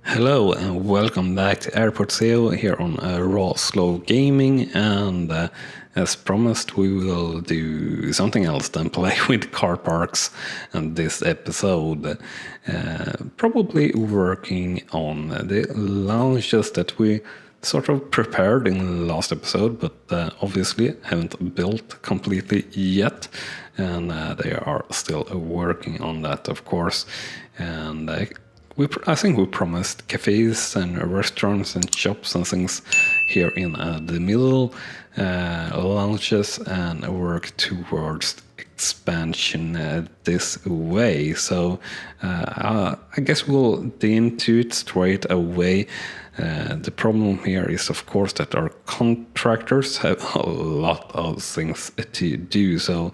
Hello and welcome back to Airport ACEO here on RawSlowGaming, and as promised we will do something else than play with car parks and this episode, probably working on the launches that we sort of prepared in the last episode, but obviously haven't built completely yet, and they are still working on that, of course. And I think we promised cafes and restaurants and shops and things here in the middle, launches, and work towards expansion this way. So I guess we'll dig into it straight away. The problem here is, of course, that our contractors have a lot of things to do, so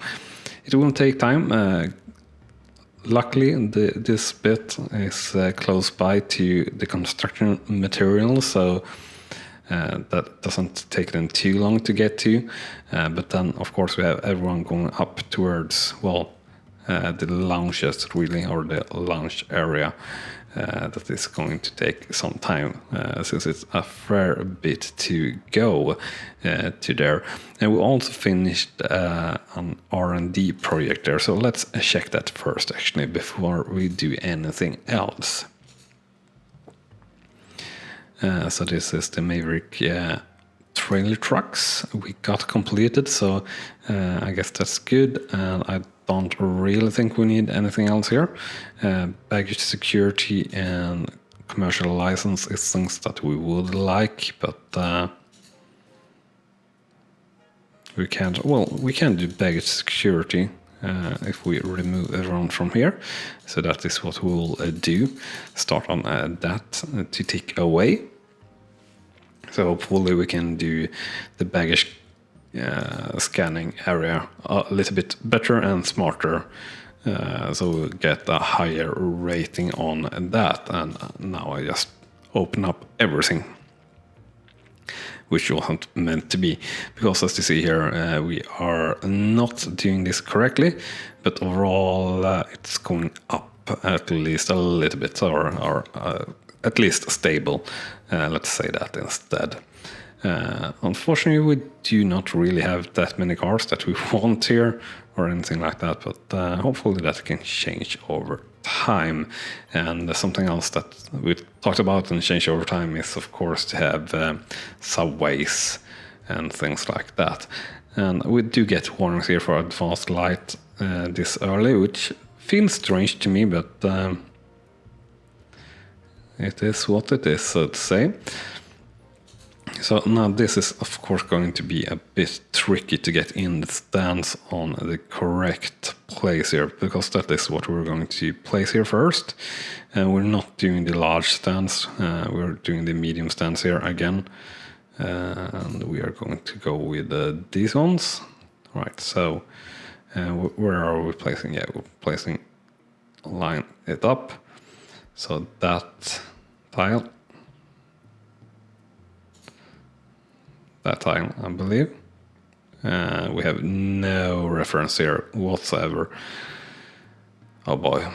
it will take time. Luckily, this bit is close by to the construction material, so that doesn't take them too long to get to. But then, of course, we have everyone going up towards, the lounges, really, or the lounge area. That is going to take some time, since it's a fair bit to go to there. And we also finished an R&D project there, so let's check that first, actually, before we do anything else. So this is the Maverick trailer trucks we got completed, so I guess that's good. I don't really think we need anything else here. Baggage security and commercial license is things that we would like, but we can't do baggage security if we remove everyone from here. So that is what we'll do. Start on that to tick away. So hopefully we can do the baggage scanning area a little bit better and smarter, so we'll get a higher rating on that. And now I just open up everything, which wasn't meant to be, because as you see here, we are not doing this correctly, but overall it's going up at least a little bit, or at least stable. Let's say that instead. Unfortunately, we do not really have that many cars that we want here or anything like that, but hopefully that can change over time. And something else that we talked about and change over time is, of course, to have subways and things like that. And we do get warnings here for advanced light this early, which feels strange to me, but it is what it is, so to say. So now this is, of course, going to be a bit tricky to get in the stands on the correct place here, because that is what we're going to place here first. And we're not doing the large stands, we're doing the medium stands here again. And we are going to go with these ones. Right, so where are we placing? Yeah, we're placing, line it up. So that tile, I believe. We have no reference here whatsoever. Oh boy.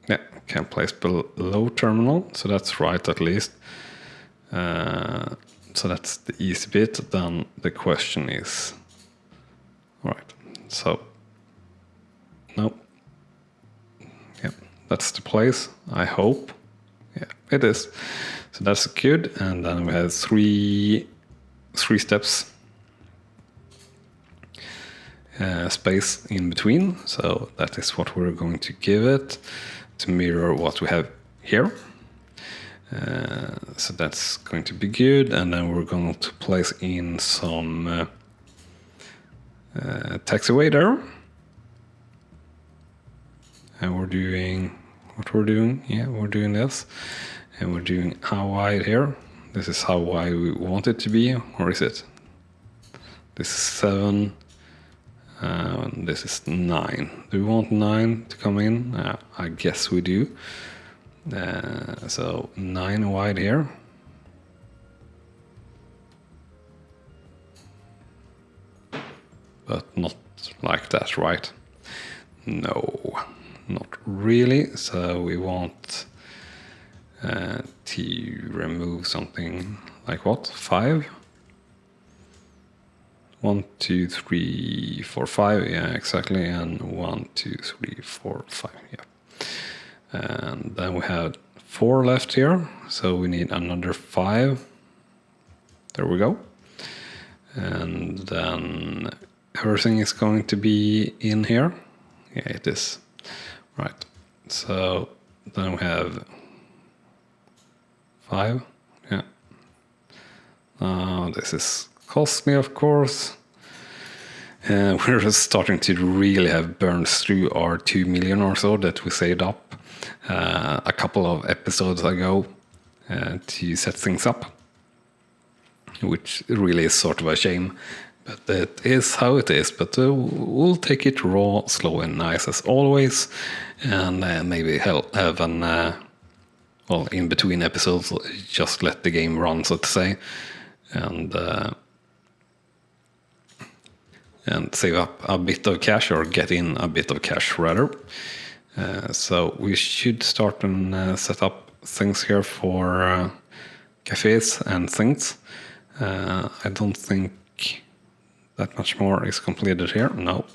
Yeah, can place below terminal, so that's right at least. So that's the easy bit. Then the question is, right, so, nope. Yeah, that's the place, I hope. Yeah, it is. So that's good. And then we have three steps space in between. So that is what we're going to give it to mirror what we have here. So that's going to be good. And then we're going to place in some taxiway there. And we're doing what we're doing. Yeah, we're doing this. And we're doing how wide here. This is how wide we want it to be, or is it? This is 7. This is 9. Do we want 9 to come in? I guess we do. So 9 wide here. But not like that, right? No. not really. So we want to remove something like what? 5? 1, 2, 3, 4, 5. Yeah, exactly. And 1, 2, 3, 4, 5. Yeah. And then we have 4 left here. So we need another 5. There we go. And then everything is going to be in here. Yeah, it is. Right. So then we have 5. Yeah. This is costly, of course. We're starting to really have burned through our 2 million or so that we saved up a couple of episodes ago to set things up, which really is sort of a shame. But it is how it is. But we'll take it raw, slow, and nice as always, and maybe have an in between episodes, just let the game run, so to say, and save up a bit of cash, or get in a bit of cash rather. So we should start and set up things here for cafes and things. I don't think that much more is completed here. No,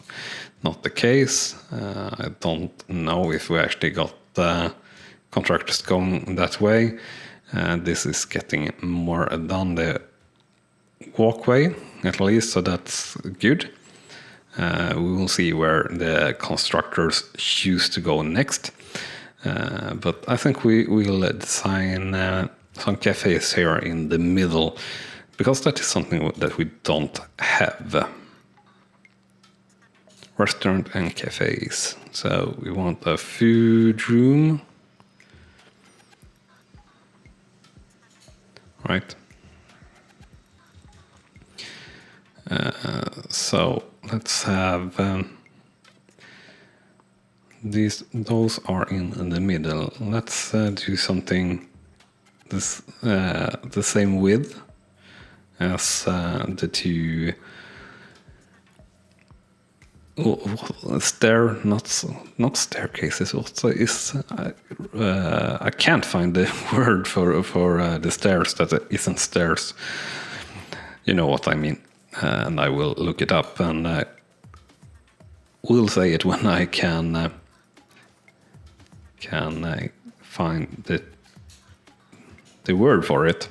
not the case. I don't know if we actually got contractors going that way. This is getting more done the walkway, at least, so that's good. We will see where the constructors choose to go next. But I think we will design some cafes here in the middle, because that is something that we don't have. Restaurant and cafes. So we want a food room. Right. So let's have those are in the middle. Let's do something the same width as the two not staircases. What is I can't find the word for the stairs that isn't stairs. You know what I mean. And I will look it up, and will say it when I can find the word for it.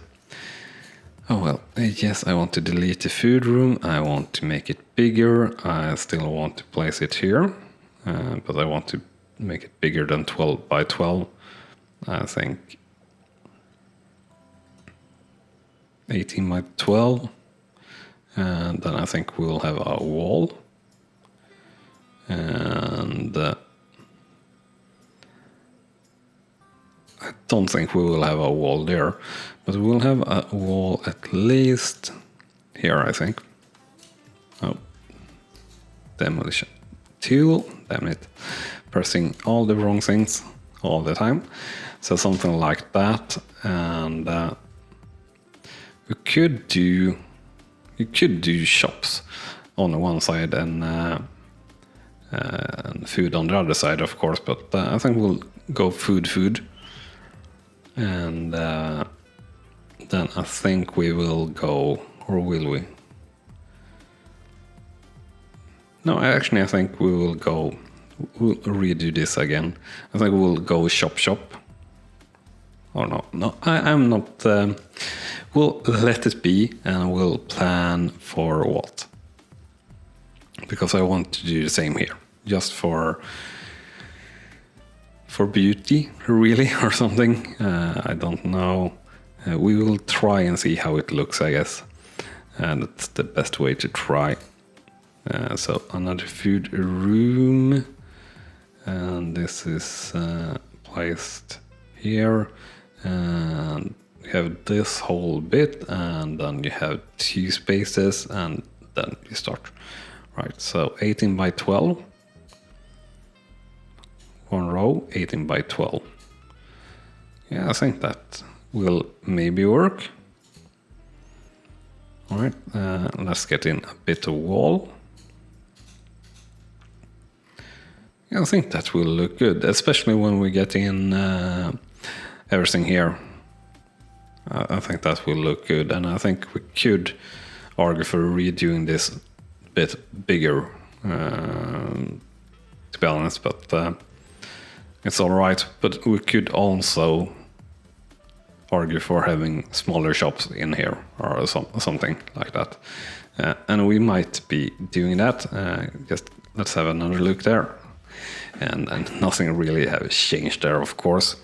Oh well, yes, I want to delete the food room. I want to make it bigger. I still want to place it here, but I want to make it bigger than 12 by 12. I think 18 by 12. And then I think we'll have a wall. And I don't think we will have a wall there, but we'll have a wall at least here, I think. Oh, demolition tool, damn it. Pressing all the wrong things all the time. So something like that. And we could do... You could do shops on one side and food on the other side, of course, but I think we'll go food. And then I think we will go, or will we? No, actually I think we will go, we'll redo this again. I think we'll go shop. Or no, I'm not... We'll let it be, and we'll plan for what? Because I want to do the same here, just for beauty, really, or something. I don't know. We will try and see how it looks, I guess. And that's the best way to try. So another food room, and this is placed here, and you have this whole bit, and then you have 2 spaces, and then you start. Right, so 18 by 12. 1 row, 18 by 12. Yeah, I think that will maybe work. All right, let's get in a bit of wall. I think that will look good, especially when we get in everything here. I think that will look good, and I think we could argue for redoing this a bit bigger, to be honest, but it's alright. But we could also argue for having smaller shops in here or something like that. And we might be doing that. Just let's have another look there. And nothing really has changed there, of course.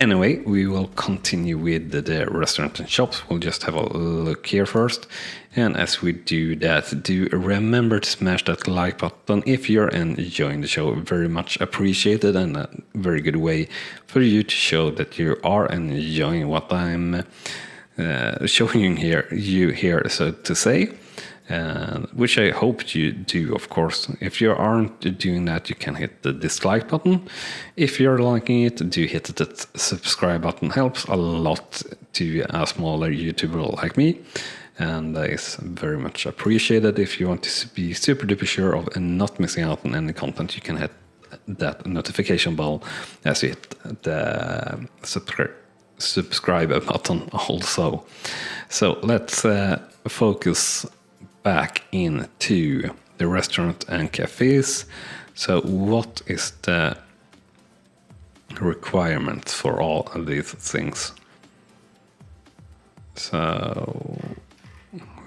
Anyway, we will continue with the restaurant and shops. We'll just have a look here first. And as we do that, do remember to smash that like button if you're enjoying the show. Very much appreciated, and a very good way for you to show that you are enjoying what I'm showing you here, so to say. Which I hope you do, of course. If you aren't doing that, you can hit the dislike button. If you're liking it, do hit the subscribe button. Helps a lot to a smaller YouTuber like me, and it's very much appreciated. If you want to be super duper sure of not missing out on any content, you can hit that notification bell as you hit the subscribe button also. So let's focus back into the restaurant and cafes. So what is the requirement for all of these things? So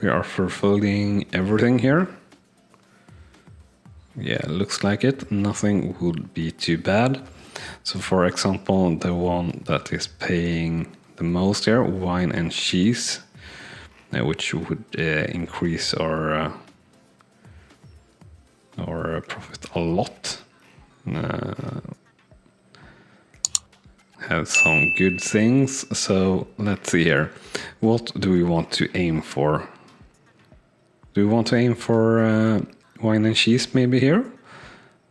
we are fulfilling everything here. Yeah, looks like it. Nothing would be too bad. So for example, the one that is paying the most here, wine and cheese, which would increase our profit a lot. Have some good things. So let's see here. What do we want to aim for? Do we want to aim for wine and cheese maybe here?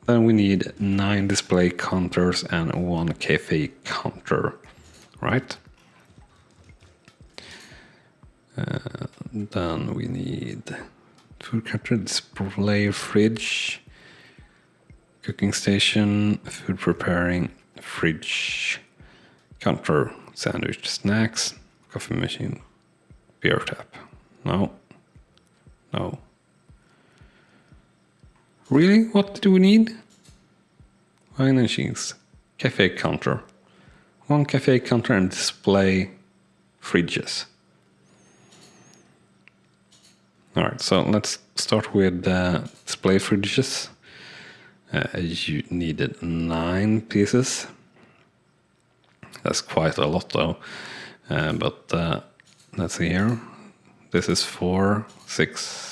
Then we need 9 display counters and 1 cafe counter, right? Then we need food counter, display, fridge, cooking station, food preparing, fridge, counter, sandwich, snacks, coffee machine, beer tap. No. Really? What do we need? Wine and cheese, cafe counter, 1 cafe counter and display fridges. All right, so let's start with display fridges. You needed 9 pieces. That's quite a lot though. But let's see here. This is 4, 6.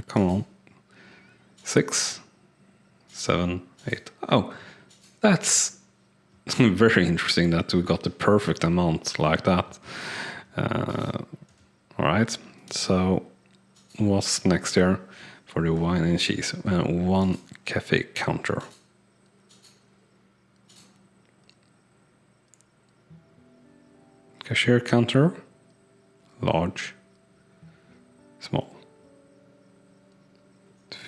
Come on. 6, 7, 8. Oh, that's very interesting that we got the perfect amount like that. All right, so what's next here for the wine and cheese? 1 cafe counter. Cashier counter, large, small.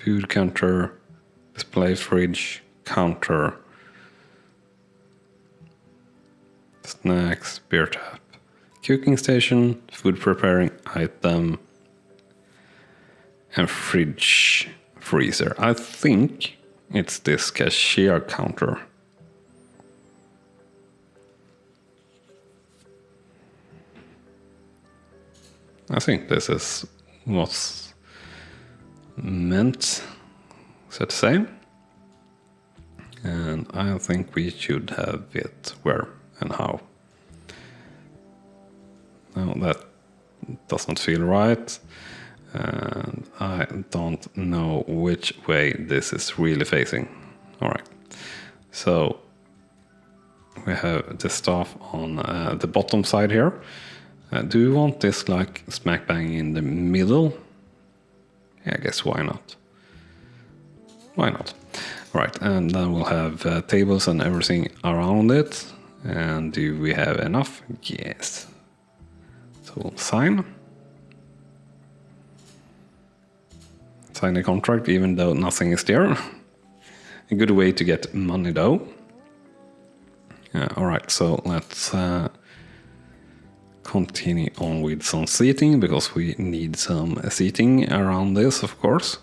Food counter, display fridge, counter, snacks, beer tap, cooking station, food preparing item, and fridge, freezer. I think it's this cashier counter. I think this is what's meant, so to say. And I think we should have it where and how. Now that doesn't feel right. And I don't know which way this is really facing. All right. So we have the stuff on the bottom side here. Do we want this like smack bang in the middle? Yeah, I guess why not? Why not? All right, and then we'll have tables and everything around it. And do we have enough? Yes. So we'll sign. sign a contract even though nothing is there. A good way to get money though. Alright, so let's continue on with some seating, because we need some seating around this, of course.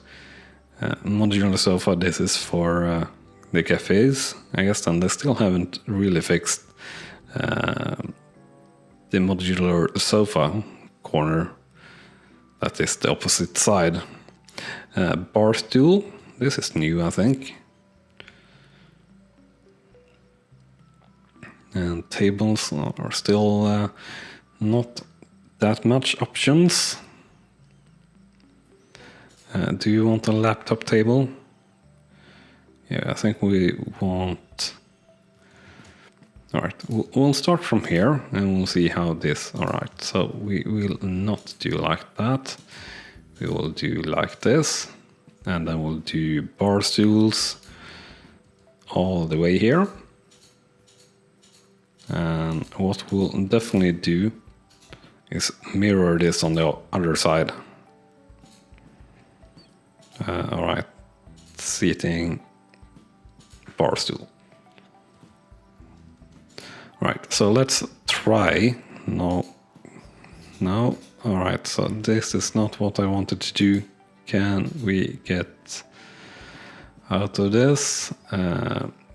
Modular sofa, this is for the cafes, I guess, and they still haven't really fixed the modular sofa corner. That is the opposite side. Bar stool, this is new, I think. And tables are still not that much options. Do you want a laptop table? Yeah, I think we want... Alright, we'll start from here and we'll see how this... Alright, so we will not do like that. We will do like this. And then we'll do bar stools all the way here. And what we'll definitely do is mirror this on the other side. Alright, seating, bar stool. Right, so let's try. No. Alright, so this is not what I wanted to do. Can we get out of this?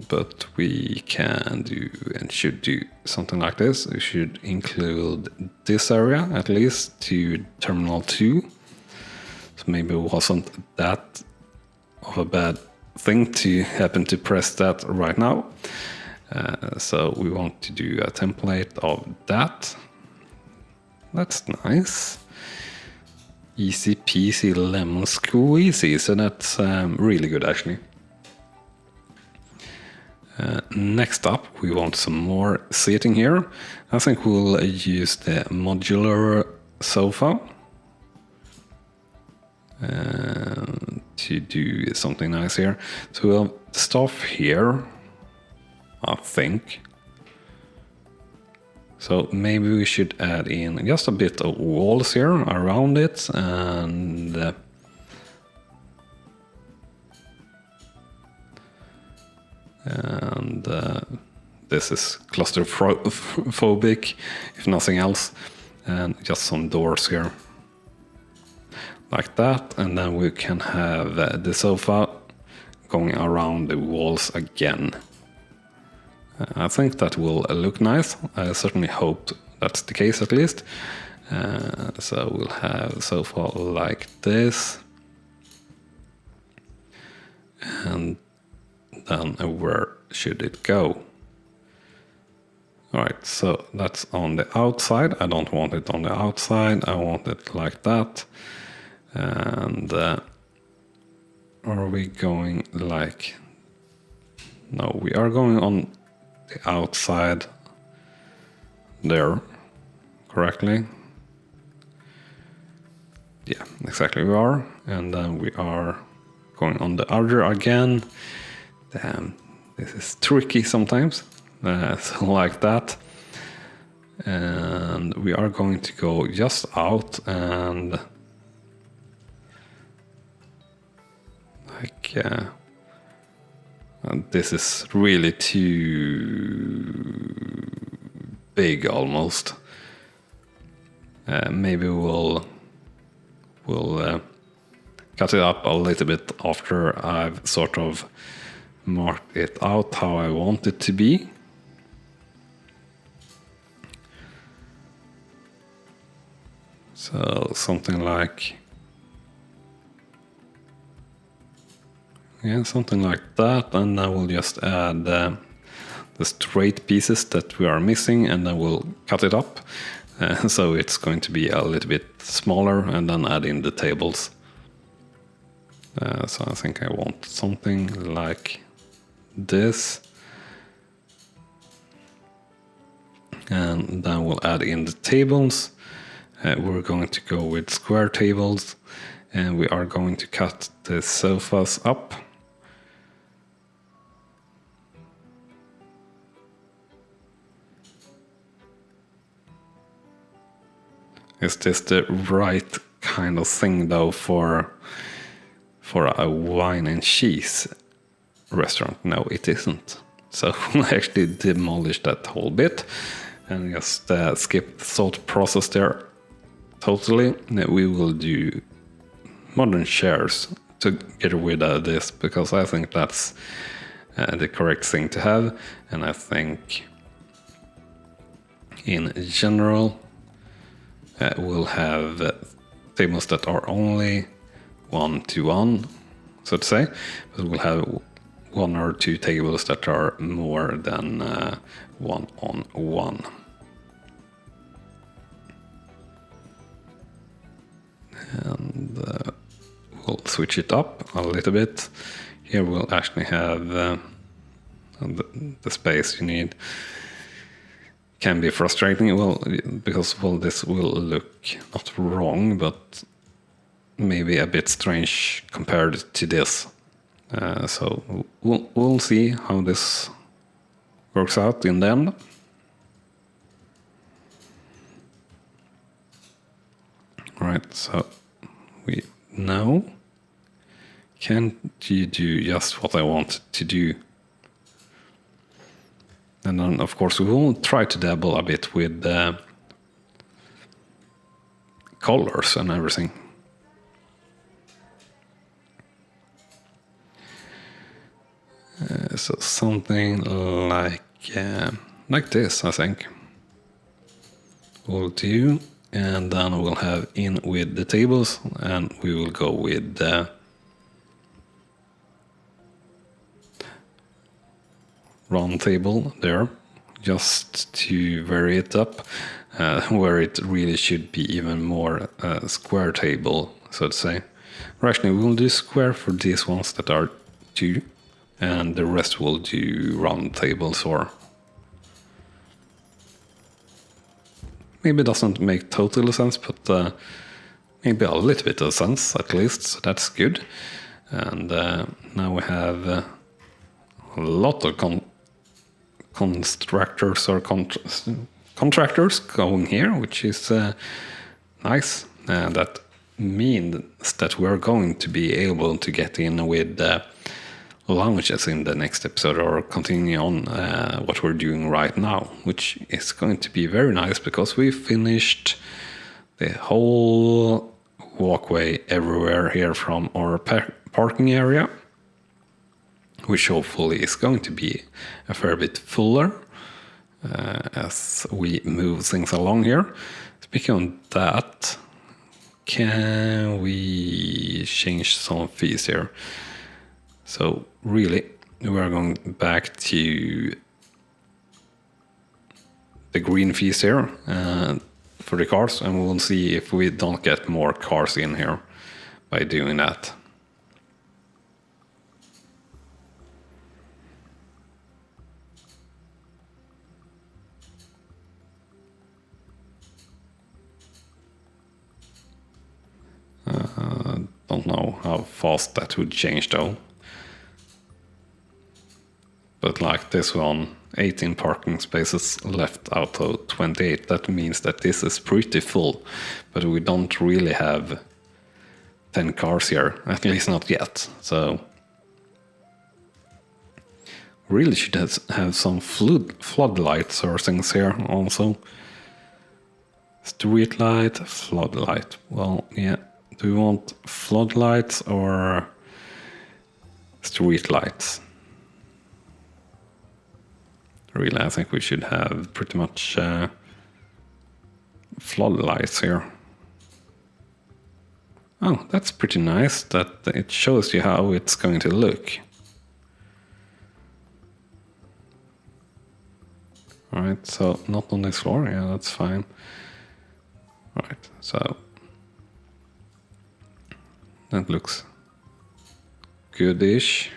But we can do and should do something like this. We should include this area at least to terminal 2. So maybe it wasn't that of a bad thing to happen to press that right now. So we want to do a template of that. That's nice. Easy peasy lemon squeezy. So that's really good actually. Next up, we want some more seating here. I think we'll use the modular sofa to do something nice here. So we'll have stuff here, I think. So maybe we should add in just a bit of walls here around it, and this is claustrophobic, if nothing else, and just some doors here, like that, and then we can have the sofa going around the walls again. I think that will look nice. I certainly hope that's the case at least. So we'll have a sofa like this, and then where should it go? Alright, so that's on the outside. I don't want it on the outside. I want it like that. And are we going like... No, we are going on the outside there correctly. Yeah, exactly we are. And then we are going on the other again. Damn, this is tricky sometimes. So like that. And we are going to go just out and like and this is really too big almost. Maybe we'll cut it up a little bit after I've sort of marked it out how I want it to be. So something like, yeah, something like that, and then we'll just add the straight pieces that we are missing, and then we'll cut it up. So it's going to be a little bit smaller, and then add in the tables. So I think I want something like this. And then we'll add in the tables. We're going to go with square tables, and we are going to cut the sofas up. Is this the right kind of thing though for for a wine and cheese restaurant. No, it isn't. So I actually demolished that whole bit and just skip the thought process there totally. We will do modern shares together with this, because I think that's the correct thing to have. And I think in general we'll have tables that are only 1-to-1, so to say, but we'll have 1 or 2 tables that are more than 1-on-1. And we'll switch it up a little bit. Here we'll actually have the space you need. Can be frustrating, well, because this will look not wrong, but maybe a bit strange compared to this. So we'll see how this works out in the end. Right, so we now can't you do just what I want to do? And then, of course, we will try to dabble a bit with colors and everything. So something like this, I think, we'll do. And then we'll have in with the tables, and we will go with round table there, just to vary it up, where it really should be even more square table, so to say. Or actually, we'll do square for these ones that are 2, and the rest will do round tables, or maybe it doesn't make total sense, but maybe a little bit of sense at least, so that's good. And now we have a lot of constructors or contractors going here, which is nice. That means that we're going to be able to get in with launches in the next episode, or continue on what we're doing right now, which is going to be very nice, because we finished the whole walkway everywhere here from our parking area, which hopefully is going to be a fair bit fuller as we move things along here. Speaking of that, can we change some fees here? So really, we're going back to the green fees here for the cars, and we'll see if we don't get more cars in here by doing that. Don't know how fast that would change though. But like this one, 18 parking spaces left out of 28. That means that this is pretty full, but we don't really have 10 cars here, at least not yet. So really should have some floodlights or things here also. Street light, floodlight. Well, yeah. Do we want floodlights or street lights? Really, I think we should have pretty much floodlights here. Oh, that's pretty nice that it shows you how it's going to look. Alright, so not on this floor, yeah, that's fine. Alright, so that looks goodish.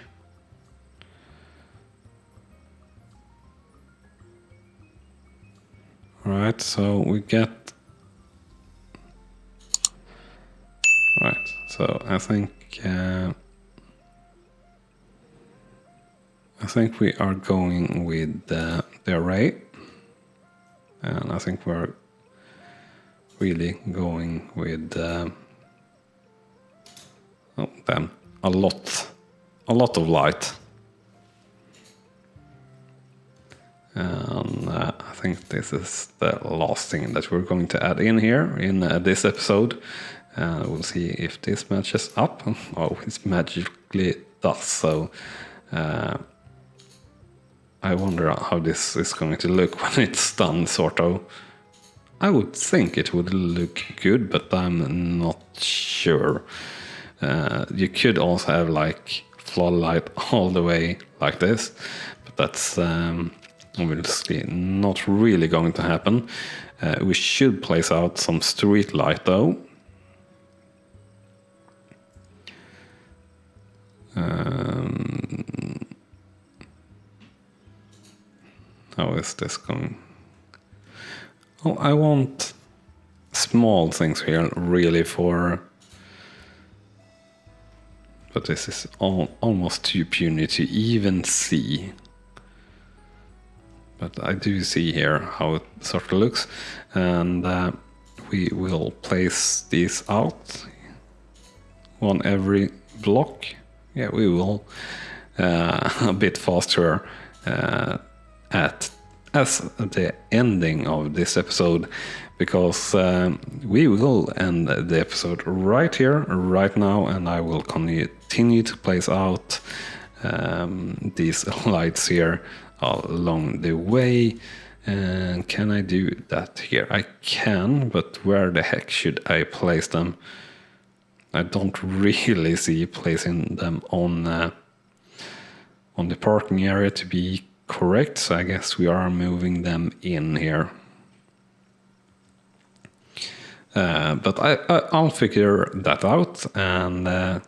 Alright, so we get... Right, so I think we are going with the array. And I think we're really going with... oh, damn. a lot of light. And I think this is the last thing that we're going to add in here in this episode. We'll see if this matches up. Oh, it magically does. So I wonder how this is going to look when it's done, sort of. I would think it would look good, but I'm not sure. You could also have like floodlight all the way like this, but that's obviously not really going to happen. We should place out some street light though. How is this going? Oh, I want small things here, really, but this is almost too puny to even see. But I do see here how it sort of looks, and we will place these out, one every block. Yeah, we will a bit faster as the ending of this episode, because we will end the episode right here, right now, and I will continue to place out these lights here along the way. And can I do that here? I can, but where the heck should I place them? I don't really see placing them on the parking area to be correct, so I guess we are moving them in here. But I'll figure that out, and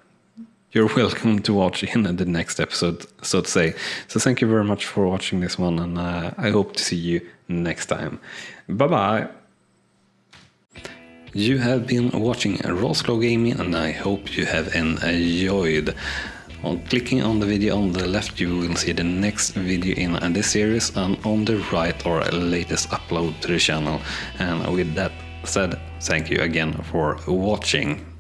you're welcome to watch in the next episode, so to say. So thank you very much for watching this one, and I hope to see you next time. Bye-bye! You have been watching RawSlowGaming, and I hope you have enjoyed. On clicking on the video on the left, you will see the next video in this series, and on the right our latest upload to the channel. And with that said, thank you again for watching.